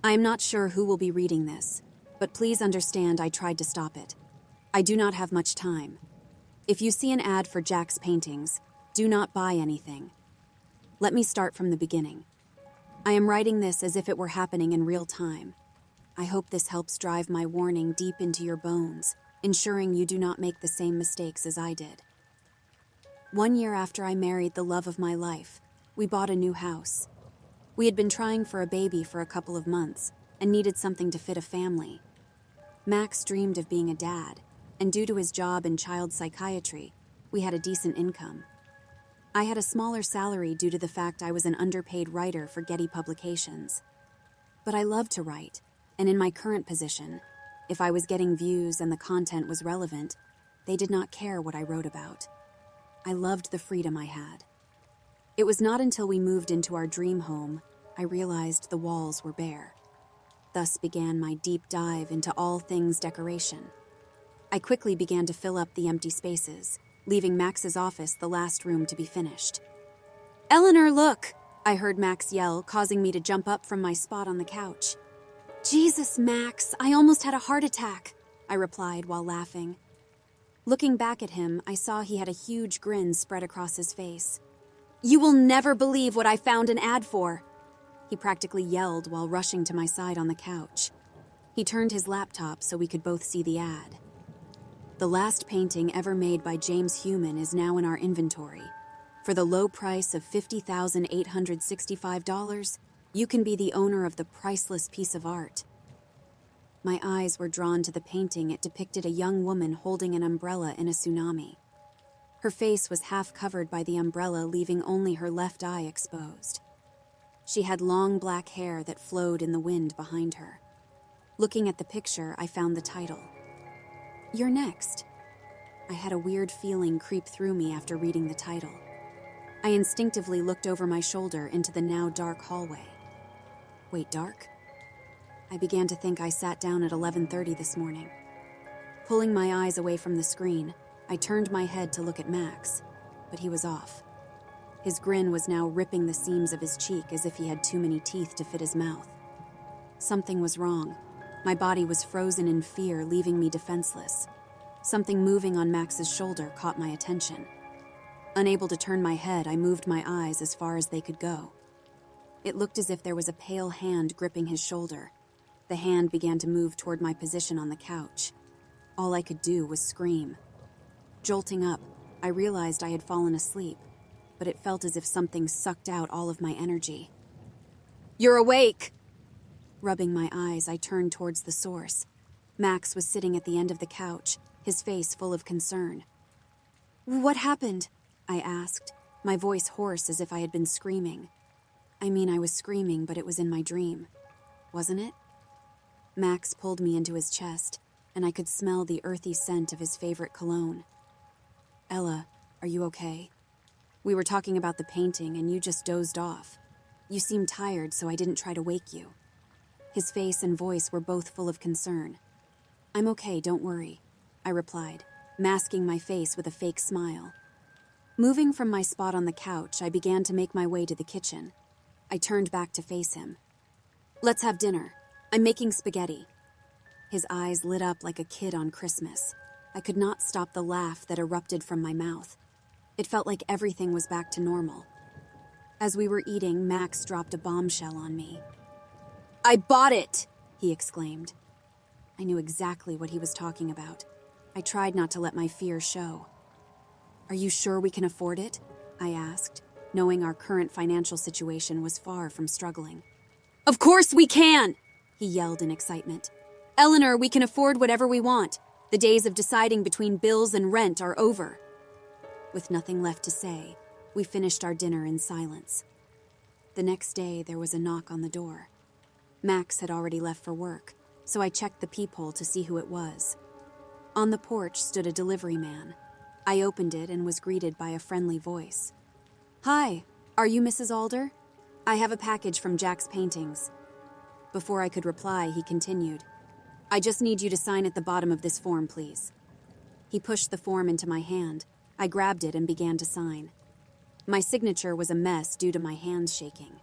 I am not sure who will be reading this, but please understand I tried to stop it. I do not have much time. If you see an ad for Jack's paintings, do not buy anything. Let me start from the beginning. I am writing this as if it were happening in real time. I hope this helps drive my warning deep into your bones, ensuring you do not make the same mistakes as I did. 1 year after I married the love of my life, we bought a new house. We had been trying for a baby for a couple of months and needed something to fit a family. Max dreamed of being a dad, and due to his job in child psychiatry, we had a decent income. I had a smaller salary due to the fact I was an underpaid writer for Getty Publications. But I loved to write, and in my current position, if I was getting views and the content was relevant, they did not care what I wrote about. I loved the freedom I had. It was not until we moved into our dream home I realized the walls were bare. Thus began my deep dive into all things decoration. I quickly began to fill up the empty spaces, leaving Max's office the last room to be finished. "Eleanor, look!" I heard Max yell, causing me to jump up from my spot on the couch. "Jesus, Max, I almost had a heart attack," I replied while laughing. Looking back at him, I saw he had a huge grin spread across his face. "You will never believe what I found an ad for," he practically yelled while rushing to my side on the couch. He turned his laptop so we could both see the ad. "The last painting ever made by James Heumann is now in our inventory. For the low price of $50,865, you can be the owner of the priceless piece of art." My eyes were drawn to the painting. It depicted a young woman holding an umbrella in a tsunami. Her face was half covered by the umbrella, leaving only her left eye exposed. She had long black hair that flowed in the wind behind her. Looking at the picture, I found the title. "You're Next." I had a weird feeling creep through me after reading the title. I instinctively looked over my shoulder into the now dark hallway. Wait, dark? I began to think I sat down at 11:30 this morning. Pulling my eyes away from the screen, I turned my head to look at Max, but he was off. His grin was now ripping the seams of his cheek as if he had too many teeth to fit his mouth. Something was wrong. My body was frozen in fear, leaving me defenseless. Something moving on Max's shoulder caught my attention. Unable to turn my head, I moved my eyes as far as they could go. It looked as if there was a pale hand gripping his shoulder. The hand began to move toward my position on the couch. All I could do was scream. Jolting up, I realized I had fallen asleep, but it felt as if something sucked out all of my energy. "You're awake!" Rubbing my eyes, I turned towards the source. Max was sitting at the end of the couch, his face full of concern. "What happened?" I asked, my voice hoarse as if I had been screaming. I mean, I was screaming, but it was in my dream. Wasn't it? Max pulled me into his chest, and I could smell the earthy scent of his favorite cologne. "Ella, are you okay? We were talking about the painting, and you just dozed off. You seemed tired, so I didn't try to wake you." His face and voice were both full of concern. "I'm okay, don't worry," I replied, masking my face with a fake smile. Moving from my spot on the couch, I began to make my way to the kitchen. I turned back to face him. "Let's have dinner. I'm making spaghetti." His eyes lit up like a kid on Christmas. I could not stop the laugh that erupted from my mouth. It felt like everything was back to normal. As we were eating, Max dropped a bombshell on me. "I bought it!" he exclaimed. I knew exactly what he was talking about. I tried not to let my fear show. "Are you sure we can afford it?" I asked, knowing our current financial situation was far from struggling. "Of course we can!" he yelled in excitement. "Eleanor, we can afford whatever we want. The days of deciding between bills and rent are over." With nothing left to say, we finished our dinner in silence. The next day, there was a knock on the door. Max had already left for work, so I checked the peephole to see who it was. On the porch stood a delivery man. I opened it and was greeted by a friendly voice. "Hi, are you Mrs. Alder? I have a package from Jack's Paintings." Before I could reply, he continued, "I just need you to sign at the bottom of this form, please." He pushed the form into my hand. I grabbed it and began to sign. My signature was a mess due to my hands shaking.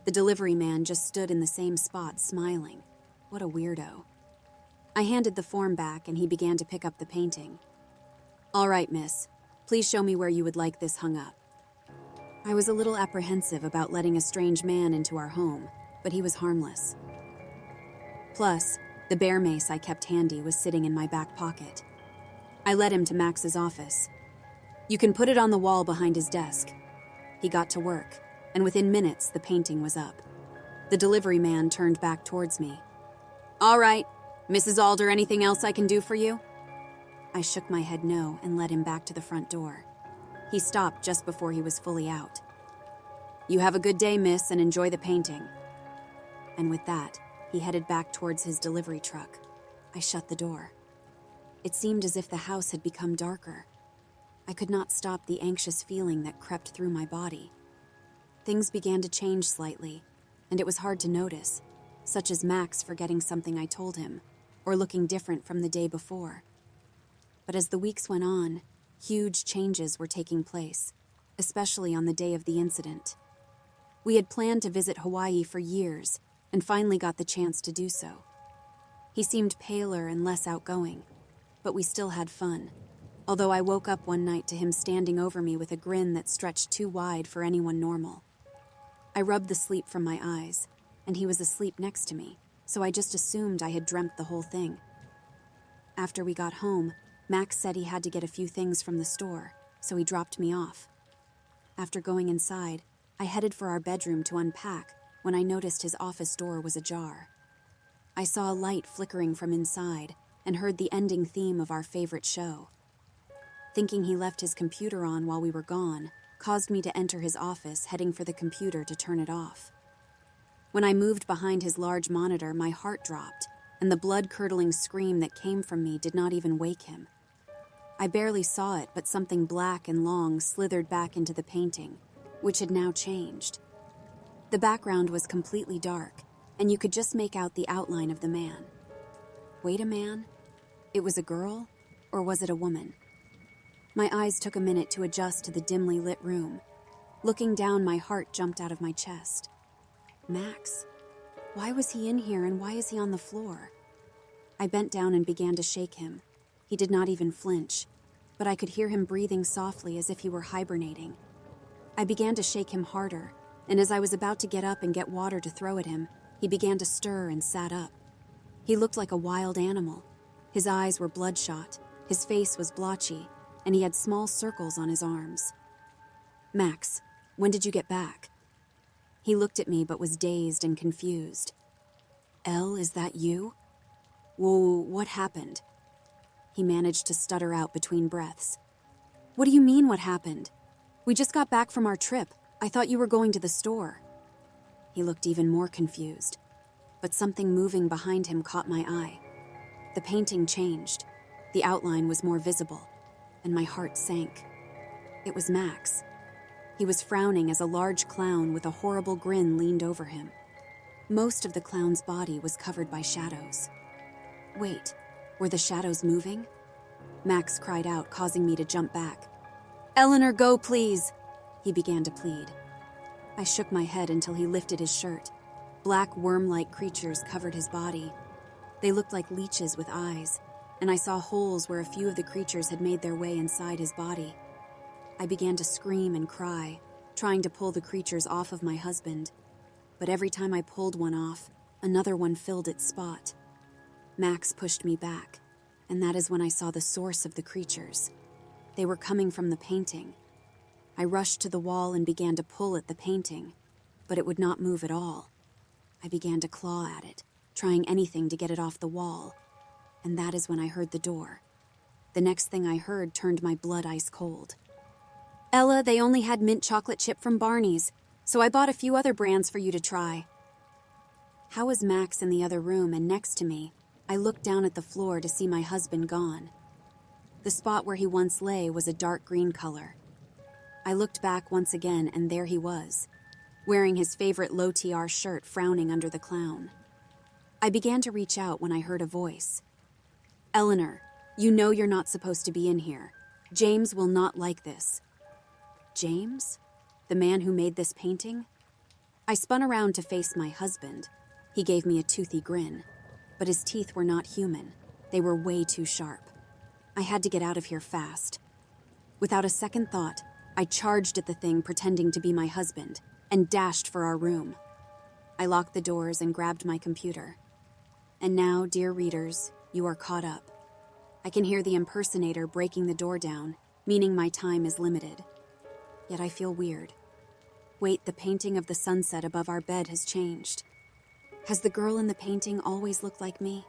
The delivery man just stood in the same spot, smiling. What a weirdo. I handed the form back and he began to pick up the painting. All right, miss. Please show me where you would like this hung up. I was a little apprehensive about letting a strange man into our home, but he was harmless. Plus, the bear mace I kept handy was sitting in my back pocket. I led him to Max's office. You can put it on the wall behind his desk. He got to work, and within minutes the painting was up. The delivery man turned back towards me. All right, Mrs. Alder, anything else I can do for you? I shook my head no and led him back to the front door. He stopped just before he was fully out. You have a good day, miss, and enjoy the painting. And with that, he headed back towards his delivery truck. I shut the door. It seemed as if the house had become darker. I could not stop the anxious feeling that crept through my body. Things began to change slightly, and it was hard to notice, such as Max forgetting something I told him, or looking different from the day before. But as the weeks went on, huge changes were taking place, especially on the day of the incident. We had planned to visit Hawaii for years, and finally got the chance to do so. He seemed paler and less outgoing, but we still had fun, although I woke up one night to him standing over me with a grin that stretched too wide for anyone normal. I rubbed the sleep from my eyes, and he was asleep next to me, so I just assumed I had dreamt the whole thing. After we got home, Max said he had to get a few things from the store, so he dropped me off. After going inside, I headed for our bedroom to unpack when I noticed his office door was ajar. I saw a light flickering from inside and heard the ending theme of our favorite show. Thinking he left his computer on while we were gone caused me to enter his office, heading for the computer to turn it off. When I moved behind his large monitor, my heart dropped, and the blood-curdling scream that came from me did not even wake him. I barely saw it, but something black and long slithered back into the painting, which had now changed. The background was completely dark, and you could just make out the outline of the man. Wait, a man? It was a girl, or was it a woman? My eyes took a minute to adjust to the dimly lit room. Looking down, my heart jumped out of my chest. Max? Why was he in here, and why is he on the floor? I bent down and began to shake him. He did not even flinch, but I could hear him breathing softly as if he were hibernating. I began to shake him harder, and as I was about to get up and get water to throw at him, he began to stir and sat up. He looked like a wild animal. His eyes were bloodshot, his face was blotchy, and he had small circles on his arms. Max, when did you get back? He looked at me but was dazed and confused. Elle, is that you? Whoa, what happened? He managed to stutter out between breaths. What do you mean, what happened? We just got back from our trip. I thought you were going to the store. He looked even more confused, but something moving behind him caught my eye. The painting changed. The outline was more visible, and my heart sank. It was Max. He was frowning as a large clown with a horrible grin leaned over him. Most of the clown's body was covered by shadows. Wait, were the shadows moving? Max cried out, causing me to jump back. Eleanor, go, please, he began to plead. I shook my head until he lifted his shirt. Black worm-like creatures covered his body. They looked like leeches with eyes, and I saw holes where a few of the creatures had made their way inside his body. I began to scream and cry, trying to pull the creatures off of my husband. But every time I pulled one off, another one filled its spot. Max pushed me back, and that is when I saw the source of the creatures. They were coming from the painting. I rushed to the wall and began to pull at the painting, but it would not move at all. I began to claw at it, trying anything to get it off the wall, and that is when I heard the door. The next thing I heard turned my blood ice cold. Ella, they only had mint chocolate chip from Barney's, so I bought a few other brands for you to try. How was Max in the other room, and next to me, I looked down at the floor to see my husband gone. The spot where he once lay was a dark green color. I looked back once again, and there he was, wearing his favorite low TR shirt, frowning under the clown. I began to reach out when I heard a voice. Eleanor, you know you're not supposed to be in here. James will not like this. James? The man who made this painting? I spun around to face my husband. He gave me a toothy grin, but his teeth were not human. They were way too sharp. I had to get out of here fast. Without a second thought, I charged at the thing pretending to be my husband and dashed for our room. I locked the doors and grabbed my computer. And now, dear readers, you are caught up. I can hear the impersonator breaking the door down, meaning my time is limited. Yet I feel weird. Wait, the painting of the sunset above our bed has changed. Has the girl in the painting always looked like me?